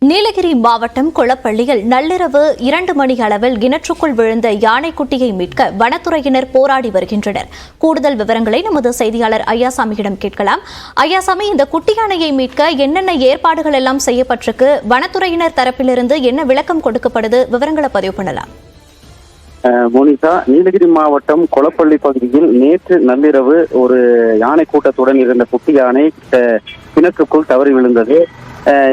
நீலகிரி மாவட்டம் கொளப்பள்ளியில் நள்ளிரவு 2 மணி அளவில் கிணற்றுக்குள் விழுந்த யானைக்குட்டியை மீட்க வனத்துறையினர் போராடி வருகின்றனர். கூடுதல் விவரங்களை நமது செய்தியாளர் ஐயாசாமியிடம் கேட்கலாம். ஐயாசாமி, இந்த குட்டி யானையை மீட்க என்னென்ன ஏற்பாடுகள் எல்லாம் செய்யப்பட்டிருக்கு? வனத்துறையினர் தரப்பிலிருந்து என்ன விளக்கம் கொடுக்கப்படுது? விவரங்களை பதிவு பண்ணலாம். மோனிகா, நீலகிரி மாவட்டம் கொளப்பள்ளி பகுதியில் நேற்று நள்ளிரவு ஒரு யானை கூட்டத்துடன் இருந்த குட்டி யானை கிணற்றுக்குள் தவறி விழுந்தது.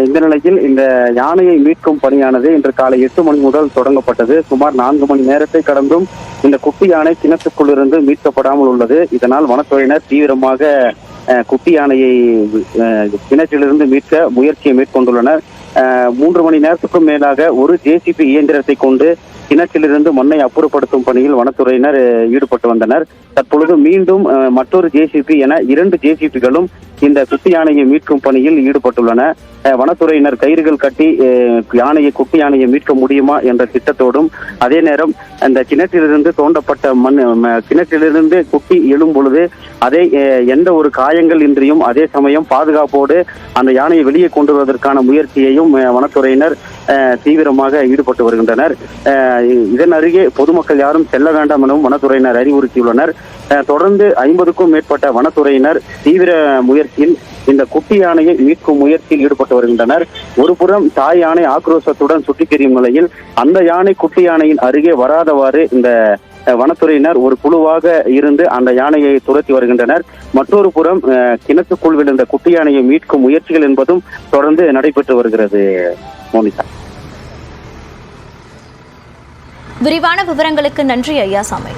இந்த நிலையில் இந்த யானையை மீட்கும் பணியானது இன்று காலை 8 மணி முதல் தொடங்கப்பட்டது. சுமார் 4 மணி நேரத்தை கடந்தும் இந்த குட்டி யானை கிணற்றுக்குள் இருந்து மீட்கப்படாமல் உள்ளது. இதனால் வனத்துறையினர் தீவிரமாக குட்டி யானையை கிணற்றிலிருந்து மீட்க முயற்சியை மேற்கொண்டுள்ளனர். 3 மணி நேரத்துக்கும் மேலாக ஒரு ஜேசிபி இயந்திரத்தை கொண்டு கிணற்றிலிருந்து மண்ணை அப்புறப்படுத்தும் பணியில் வனத்துறையினர் ஈடுபட்டு வந்தனர். தற்பொழுது மீண்டும் மற்றொரு ஜேசிபி என 2 ஜேசிபிகளும் இந்த குட்டி யானையை மீட்கும் பணியில் ஈடுபட்டுள்ளன. வனத்துறையினர் கயிறுகள் கட்டி குட்டி யானையை மீட்க முடியுமா என்ற திட்டத்தோடும், அதே நேரம் அந்த கிணற்றிலிருந்து தோண்டப்பட்ட கிணற்றிலிருந்து குட்டி எழும் பொழுது அதை எந்த ஒரு காயங்கள் இன்றியும் அதே சமயம் பாதுகாப்போடு அந்த யானையை வெளியே கொண்டு வருவதற்கான முயற்சியையும் வனத்துறையினர் தீவிரமாக ஈடுபட்டு வருகின்றனர். இதன் அருகே பொதுமக்கள் யாரும் செல்ல வேண்டாம் எனவும் வனத்துறையினர் அறிவுறுத்தியுள்ளனர். தொடர்ந்து 50க்கும் மேற்பட்ட வனத்துறையினர் தீவிர முயற்சியில் இந்த குட்டி யானையை மீட்கும் முயற்சியில் ஈடுபட்டு வருகின்றனர். ஒருபுறம் தாய் யானை ஆக்ரோஷத்துடன் சுற்றித் திரியும் நிலையில் அந்த யானை குட்டி யானையின் அருகே வராதவாறு இந்த வனத்துறையினர் ஒரு குழுவாக இருந்து அந்த யானையை துரத்தி வருகின்றனர். மற்றொரு புறம் கிணற்றுக்குள் விழுந்த குட்டி யானையை மீட்கும் முயற்சிகள் என்பதும் தொடர்ந்து நடைபெற்று வருகிறது. மோனிகா, விரிவான விவரங்களுக்கு நன்றி ஐயாசாமி.